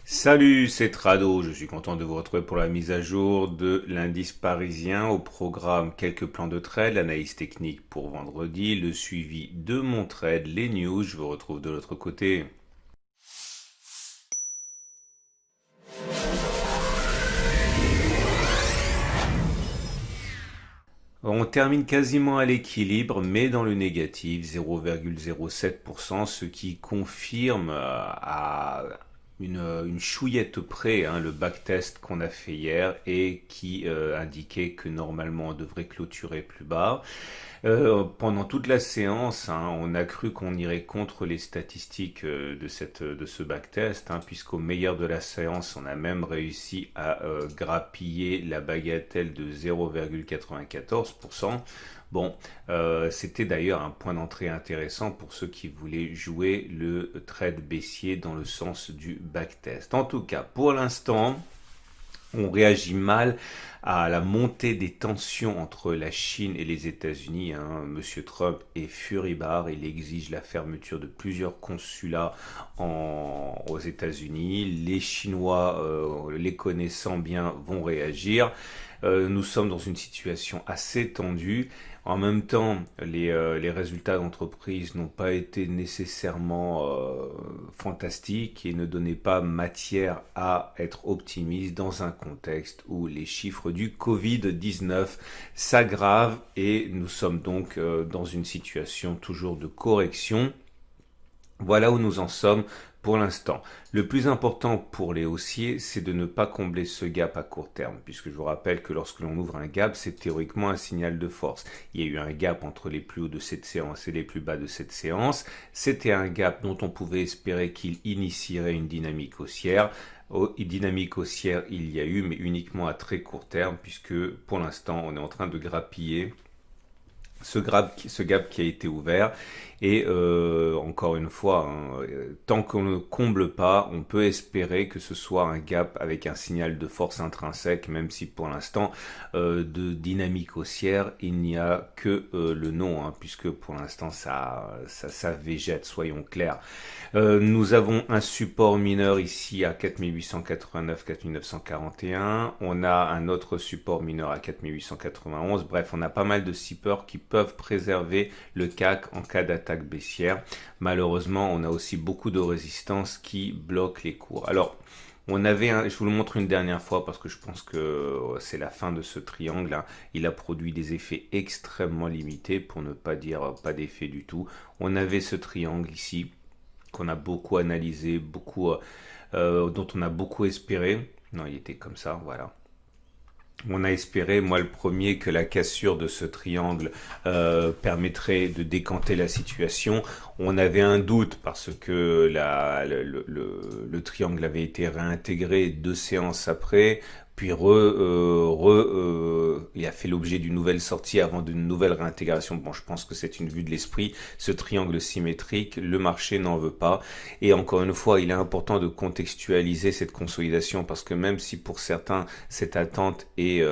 Salut, c'est Trado, je suis content de vous retrouver pour la mise à jour de l'indice parisien. Au programme, quelques plans de trade, l'analyse technique pour vendredi, le suivi de mon trade, les news, je vous retrouve de l'autre côté. On termine quasiment à l'équilibre, mais dans le négatif, 0,07%, ce qui confirme à une chouillette près le backtest qu'on a fait hier et qui indiquait que normalement on devrait clôturer plus bas. Pendant toute la séance, on a cru qu'on irait contre les statistiques de ce backtest, puisqu'au meilleur de la séance, on a même réussi à grappiller la bagatelle de 0,94%. Bon, c'était d'ailleurs un point d'entrée intéressant pour ceux qui voulaient jouer le trade baissier dans le sens du backtest. En tout cas, pour l'instant, on réagit mal à la montée des tensions entre la Chine et les États-Unis. Monsieur Trump est furibard, il exige la fermeture de plusieurs consulats aux États-Unis. Les Chinois, les connaissant bien, vont réagir. Nous sommes dans une situation assez tendue. En même temps, les résultats d'entreprise n'ont pas été nécessairement fantastiques et ne donnaient pas matière à être optimiste dans un contexte où les chiffres du Covid-19 s'aggravent et nous sommes donc dans une situation toujours de correction. Voilà où nous en sommes pour l'instant. Le plus important pour les haussiers, c'est de ne pas combler ce gap à court terme, puisque je vous rappelle que lorsque l'on ouvre un gap, c'est théoriquement un signal de force. Il y a eu un gap entre les plus hauts de cette séance et les plus bas de cette séance. C'était un gap dont on pouvait espérer qu'il initierait une dynamique haussière. Dynamique haussière, il y a eu, mais uniquement à très court terme, puisque pour l'instant, on est en train de grappiller ce gap qui a été ouvert. Et encore une fois, tant qu'on ne comble pas, on peut espérer que ce soit un gap avec un signal de force intrinsèque, même si pour l'instant, de dynamique haussière, il n'y a que le nom, puisque pour l'instant, ça végète, soyons clairs. Nous avons un support mineur ici à 4889, 4941. On a un autre support mineur à 4891. Bref, on a pas mal de support qui peuvent préserver le CAC en cas d'attaque baissière. Malheureusement, on a aussi beaucoup de résistance qui bloquent les cours. Alors, je vous le montre une dernière fois parce que je pense que c'est la fin de ce triangle. Il a produit des effets extrêmement limités, pour ne pas dire pas d'effet du tout. On avait ce triangle ici qu'on a beaucoup analysé, dont on a beaucoup espéré. Non, il était comme ça, voilà. On a espéré, moi le premier, que la cassure de ce triangle permettrait de décanter la situation. On avait un doute parce que le triangle avait été réintégré 2 séances après, puis il a fait l'objet d'une nouvelle sortie avant d'une nouvelle réintégration. Bon, je pense que c'est une vue de l'esprit. Ce triangle symétrique, le marché n'en veut pas. Et encore une fois, il est important de contextualiser cette consolidation parce que même si pour certains, cette attente est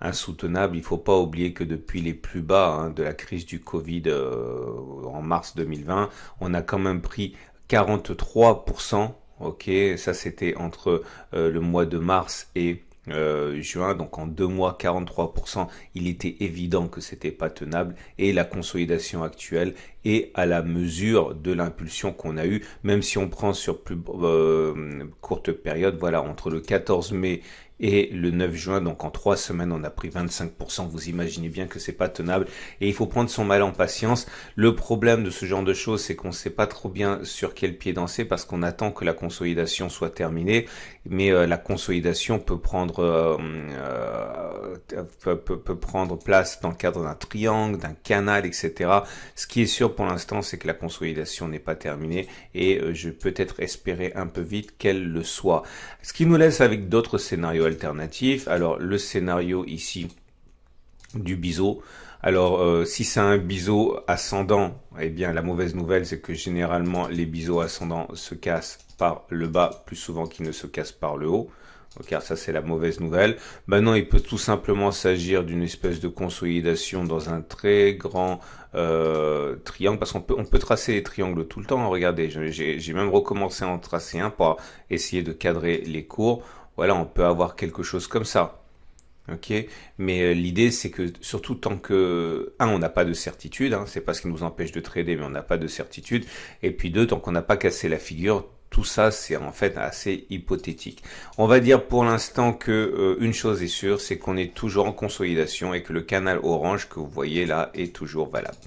insoutenable, il ne faut pas oublier que depuis les plus bas de la crise du Covid en mars 2020, on a quand même pris 43%. Ok, ça c'était entre le mois de mars et juin, donc en 2 mois 43%, il était évident que c'était pas tenable et la consolidation actuelle est à la mesure de l'impulsion qu'on a eue, même si on prend sur plus courte période, voilà, entre le 14 mai et le 9 juin, donc en 3 semaines, on a pris 25%. Vous imaginez bien que c'est pas tenable et il faut prendre son mal en patience. Le problème de ce genre de choses, c'est qu'on sait pas trop bien sur quel pied danser parce qu'on attend que la consolidation soit terminée. Mais la consolidation peut prendre place dans le cadre d'un triangle, d'un canal, etc. Ce qui est sûr pour l'instant, c'est que la consolidation n'est pas terminée et je peux peut-être espérer un peu vite qu'elle le soit. Ce qui nous laisse avec d'autres scénarios alternatifs. Alors le scénario ici du biseau. Alors, si c'est un biseau ascendant, eh bien, la mauvaise nouvelle, c'est que généralement, les biseaux ascendants se cassent par le bas plus souvent qu'ils ne se cassent par le haut. Donc, ça, c'est la mauvaise nouvelle. Maintenant, il peut tout simplement s'agir d'une espèce de consolidation dans un très grand triangle, parce on peut tracer les triangles tout le temps. Regardez, j'ai même recommencé à en tracer un pour essayer de cadrer les cours. Voilà, on peut avoir quelque chose comme ça. Ok, mais l'idée c'est que surtout tant que on n'a pas de certitude, hein, c'est pas ce qui nous empêche de trader, mais on n'a pas de certitude. Et puis deux, tant qu'on n'a pas cassé la figure, tout ça c'est en fait assez hypothétique. On va dire pour l'instant que une chose est sûre, c'est qu'on est toujours en consolidation et que le canal orange que vous voyez là est toujours valable.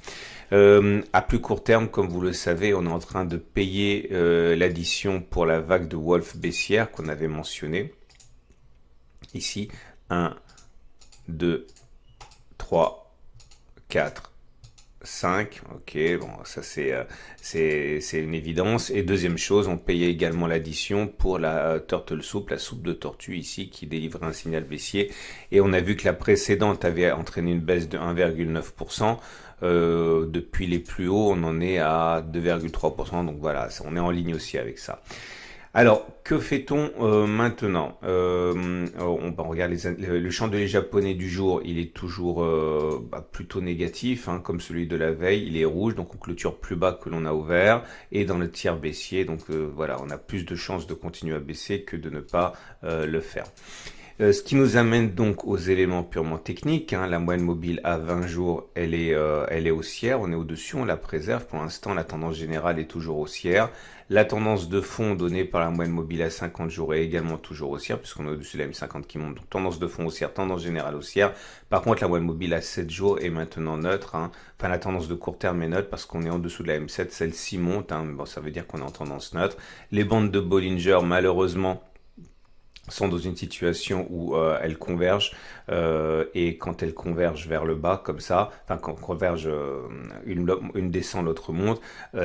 À plus court terme, comme vous le savez, on est en train de payer l'addition pour la vague de Wolf baissière qu'on avait mentionné ici. 1, 2, 3, 4, 5. Ok, bon, ça c'est une évidence. Et deuxième chose, on payait également l'addition pour la turtle soup, la soupe de tortue ici, qui délivrait un signal baissier. Et on a vu que la précédente avait entraîné une baisse de 1,9%. Depuis les plus hauts, on en est à 2,3%. Donc voilà, on est en ligne aussi avec ça. Alors, que fait-on maintenant on regarde le chandelier japonais du jour, il est toujours plutôt négatif, hein, comme celui de la veille, il est rouge, donc on clôture plus bas que l'on a ouvert, et dans le tiers baissier, donc voilà, on a plus de chances de continuer à baisser que de ne pas le faire. Ce qui nous amène donc aux éléments purement techniques, hein. La moyenne mobile à 20 jours, elle est haussière, on est au-dessus, on la préserve. Pour l'instant, la tendance générale est toujours haussière. La tendance de fond donnée par la moyenne mobile à 50 jours est également toujours haussière, puisqu'on est au-dessus de la M50 qui monte. Donc tendance de fond haussière, tendance générale haussière. Par contre, la moyenne mobile à 7 jours est maintenant neutre, hein. Enfin, la tendance de court terme est neutre parce qu'on est en dessous de la M7, celle-ci monte, hein. Bon, ça veut dire qu'on est en tendance neutre. Les bandes de Bollinger, malheureusement, sont dans une situation où elles convergent et quand elles convergent vers le bas comme ça, enfin quand convergent une descend, l'autre monte,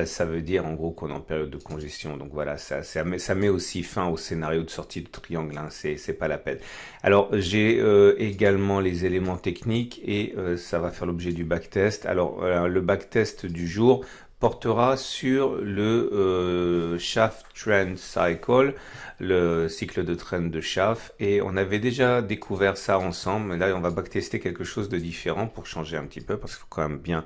ça veut dire en gros qu'on est en période de congestion. Donc voilà, ça met aussi fin au scénario de sortie de triangle, hein, c'est pas la peine. Alors j'ai également les éléments techniques et ça va faire l'objet du backtest. Alors le backtest du jour portera sur le Shaft Trend Cycle, le cycle de trend de Schaff, et on avait déjà découvert ça ensemble, mais là on va backtester quelque chose de différent pour changer un petit peu, parce qu'il faut quand même bien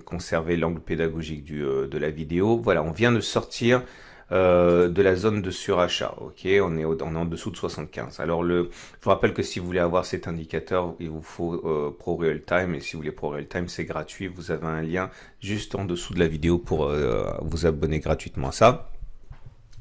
conserver l'angle pédagogique de la vidéo. Voilà, on vient de sortir de la zone de surachat, ok, on est en dessous de 75. Alors je vous rappelle que si vous voulez avoir cet indicateur, il vous faut Pro Real Time, et si vous voulez Pro Real Time, c'est gratuit, vous avez un lien juste en dessous de la vidéo pour vous abonner gratuitement à ça.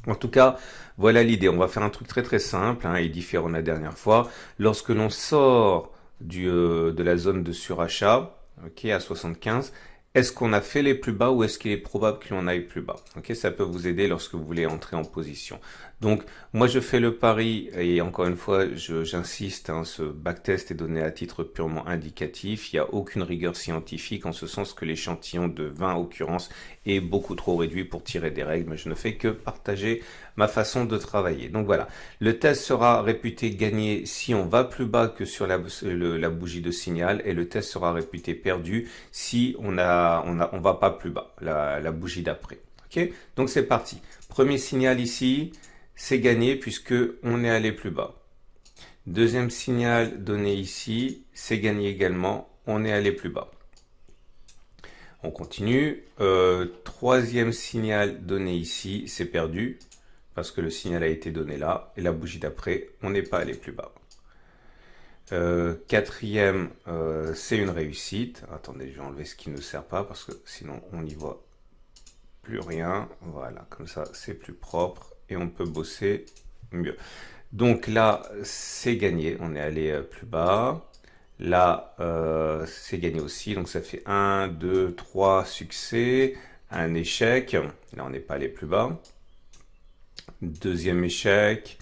En tout cas, voilà l'idée. On va faire un truc très très simple, hein, et différent de la dernière fois. Lorsque l'on sort de la zone de surachat, ok, à 75, est-ce qu'on a fait les plus bas ou est-ce qu'il est probable que l'on aille plus bas? Ok, ça peut vous aider lorsque vous voulez entrer en position. Donc, moi je fais le pari, et encore une fois, j'insiste, hein, ce backtest est donné à titre purement indicatif. Il n'y a aucune rigueur scientifique en ce sens que l'échantillon de 20 occurrences est beaucoup trop réduit pour tirer des règles, mais je ne fais que partager ma façon de travailler. Donc voilà, le test sera réputé gagné si on va plus bas que sur la bougie de signal, et le test sera réputé perdu si on va pas plus bas, la bougie d'après. Ok, donc c'est parti. Premier signal ici, c'est gagné puisque on est allé plus bas. Deuxième signal donné ici, c'est gagné également, on est allé plus bas. On continue. Troisième signal donné ici, c'est perdu parce que le signal a été donné là, et la bougie d'après, on n'est pas allé plus bas. Quatrième, c'est une réussite. Attendez, je vais enlever ce qui ne sert pas parce que sinon on n'y voit plus rien. Voilà, comme ça c'est plus propre et on peut bosser mieux. Donc là, c'est gagné, on est allé plus bas. Là, c'est gagné aussi, donc ça fait 1, 2, 3 succès, un échec. Là, on n'est pas allé plus bas. Deuxième échec,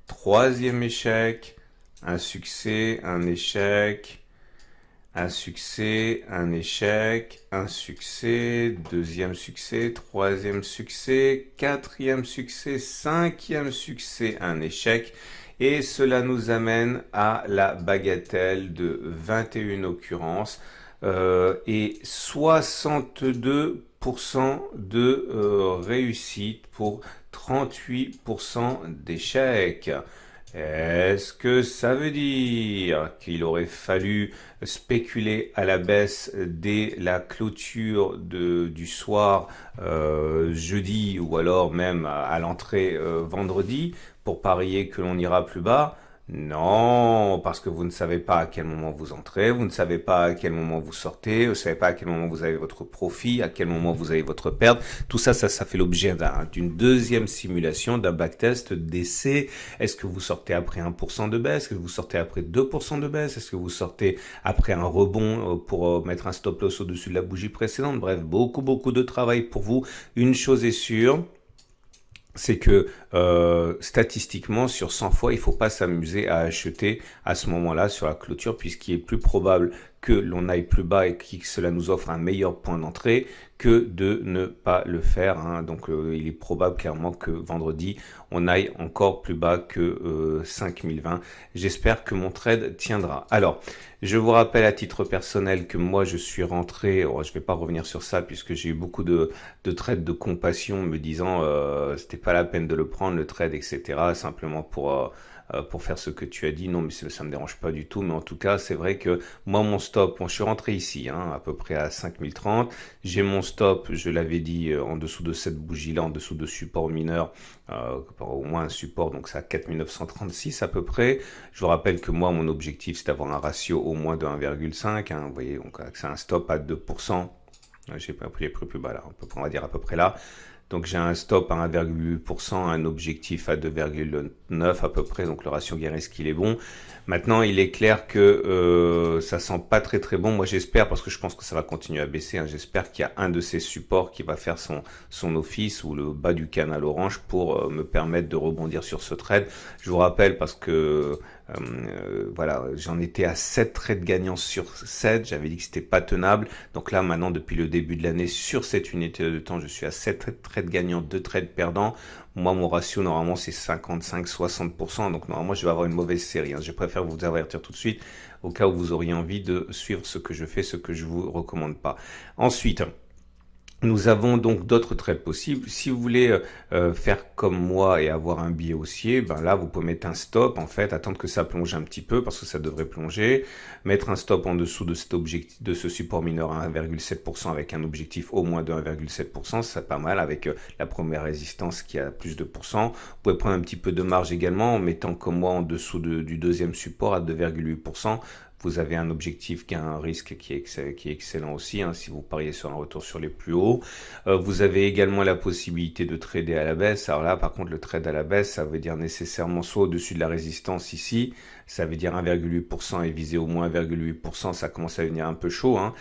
troisième échec, un succès, un échec, un succès, un échec, un succès, deuxième succès, troisième succès, quatrième succès, cinquième succès, un échec. Et cela nous amène à la bagatelle de 21 occurrences. et 62% de réussite pour 38% d'échecs. Est-ce que ça veut dire qu'il aurait fallu spéculer à la baisse dès la clôture du soir jeudi ou alors même à l'entrée vendredi pour parier que l'on ira plus bas? Non, parce que vous ne savez pas à quel moment vous entrez, vous ne savez pas à quel moment vous sortez, vous ne savez pas à quel moment vous avez votre profit, à quel moment vous avez votre perte. Tout ça, ça fait l'objet d'une deuxième simulation, d'un backtest d'essai. Est-ce que vous sortez après 1% de baisse? Est-ce que vous sortez après 2% de baisse? Est-ce que vous sortez après un rebond pour mettre un stop loss au-dessus de la bougie précédente? Bref, beaucoup de travail pour vous. Une chose est sûre, c'est que statistiquement, sur 100 fois, il ne faut pas s'amuser à acheter à ce moment-là sur la clôture, puisqu'il est plus probable que l'on aille plus bas et que cela nous offre un meilleur point d'entrée que de ne pas le faire. Hein. Donc il est probable clairement que vendredi, on aille encore plus bas que 5020. J'espère que mon trade tiendra. Alors, je vous rappelle à titre personnel que moi, je suis rentré, je ne vais pas revenir sur ça puisque j'ai eu beaucoup de trades de compassion me disant c'était pas la peine de le prendre, le trade, etc. Simplement pour faire ce que tu as dit. Non, mais ça me dérange pas du tout. Mais en tout cas, c'est vrai que moi, mon stop, je suis rentré ici, hein, à peu près à 5030. J'ai mon stop, je l'avais dit, en dessous de cette bougie-là, en dessous de support mineur, au moins un support, donc c'est à 4936 à peu près. Je vous rappelle que moi, mon objectif, c'est d'avoir un ratio au moins de 1,5. Hein, vous voyez, donc c'est un stop à 2%. J'ai pris les prix plus bas là, on va dire à peu près là. Donc j'ai un stop à 1,8%, un objectif à 2,9 à peu près, donc le ratio gain-risque il est bon. Maintenant il est clair que ça sent pas très bon, moi j'espère, parce que je pense que ça va continuer à baisser, hein, j'espère qu'il y a un de ces supports qui va faire son office, ou le bas du canal orange, pour me permettre de rebondir sur ce trade. Je vous rappelle, parce que voilà, j'en étais à 7 trades gagnants sur 7, j'avais dit que c'était pas tenable, donc là maintenant depuis le début de l'année sur cette unité de temps, je suis à 7 trades gagnants, 2 trades perdants. Moi mon ratio normalement c'est 55-60%, donc normalement je vais avoir une mauvaise série, hein. Je préfère vous avertir tout de suite au cas où vous auriez envie de suivre ce que je fais, ce que je vous recommande pas. Ensuite, nous avons donc d'autres trades possibles. Si vous voulez faire comme moi et avoir un billet haussier, ben là vous pouvez mettre un stop, en fait, attendre que ça plonge un petit peu parce que ça devrait plonger, mettre un stop en dessous de cet objectif, de ce support mineur à 1,7% avec un objectif au moins de 1,7%, c'est pas mal, avec la première résistance qui a plus de pourcents. Vous pouvez prendre un petit peu de marge également en mettant comme moi en dessous du deuxième support à 2,8%. Vous avez un objectif qui a un risque qui est excellent aussi, hein, si vous pariez sur un retour sur les plus hauts. Vous avez également la possibilité de trader à la baisse. Alors là, par contre, le trade à la baisse, ça veut dire nécessairement soit au-dessus de la résistance ici, ça veut dire 1,8% et viser au moins 1,8%, ça commence à devenir un peu chaud. Hein.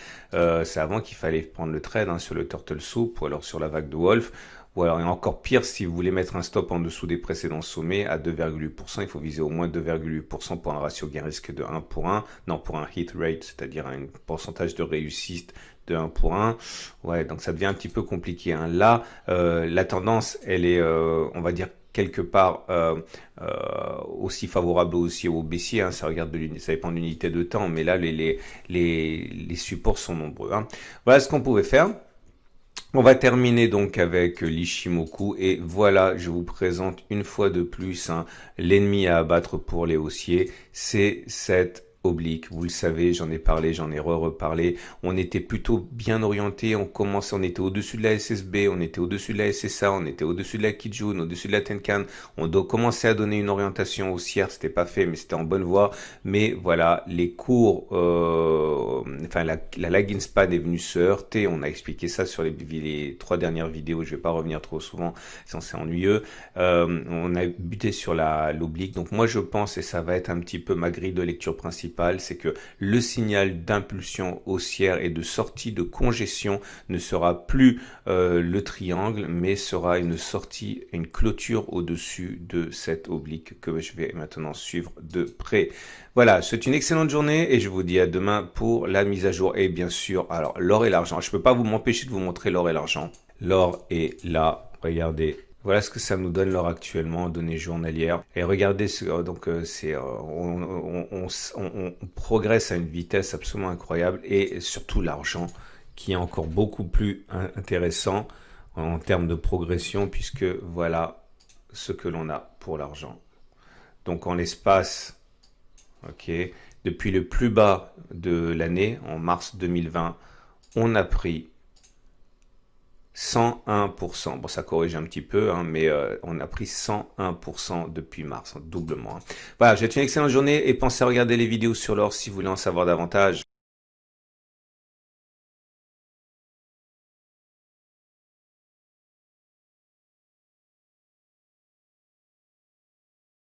C'est avant qu'il fallait prendre le trade, hein, sur le Turtle Soup ou alors sur la vague de Wolf. Ou alors, et encore pire, si vous voulez mettre un stop en dessous des précédents sommets à 2,8%, il faut viser au moins 2,8% pour un ratio gain-risque de 1 pour 1. Non, pour un hit rate, c'est-à-dire un pourcentage de réussite de 1 pour 1. Ouais, donc ça devient un petit peu compliqué. Hein. Là, la tendance, elle est, on va dire, quelque part aussi favorable aussi au baissier, hein, ça dépend de l'unité de temps, mais là, les supports sont nombreux. Hein. Voilà ce qu'on pouvait faire. On va terminer donc avec l'Ishimoku et voilà, je vous présente une fois de plus, hein, l'ennemi à abattre pour les haussiers, c'est cette oblique. Vous le savez, j'en ai parlé, j'en ai reparlé. On était plutôt bien orienté, on était au-dessus de la SSB, on était au-dessus de la SSA, on était au-dessus de la Kijun, au-dessus de la Tenkan. On doit commencer à donner une orientation haussière, c'était pas fait, mais c'était en bonne voie. Mais voilà, les cours, la lagging span est venue se heurter. On a expliqué ça sur les 3 dernières vidéos. Je vais pas revenir trop souvent, c'est ennuyeux. On a buté sur l'oblique. Donc moi je pense, et ça va être un petit peu ma grille de lecture principale, c'est que le signal d'impulsion haussière et de sortie de congestion ne sera plus le triangle, mais sera une sortie, une clôture au-dessus de cette oblique que je vais maintenant suivre de près. Voilà, c'est une excellente journée et je vous dis à demain pour la mise à jour. Et bien sûr, alors l'or et l'argent, je ne peux pas m'empêcher de vous montrer l'or et l'argent. L'or est là, regardez. Voilà ce que ça nous donne l'heure actuellement, données journalières. Et regardez, on progresse à une vitesse absolument incroyable et surtout l'argent qui est encore beaucoup plus intéressant en termes de progression puisque voilà ce que l'on a pour l'argent. Donc en l'espace, ok, depuis le plus bas de l'année, en mars 2020, on a pris 101%. Bon, ça corrige un petit peu, hein, mais on a pris 101% depuis mars, doublement. Voilà, je vous souhaite une excellente journée et pensez à regarder les vidéos sur l'or si vous voulez en savoir davantage.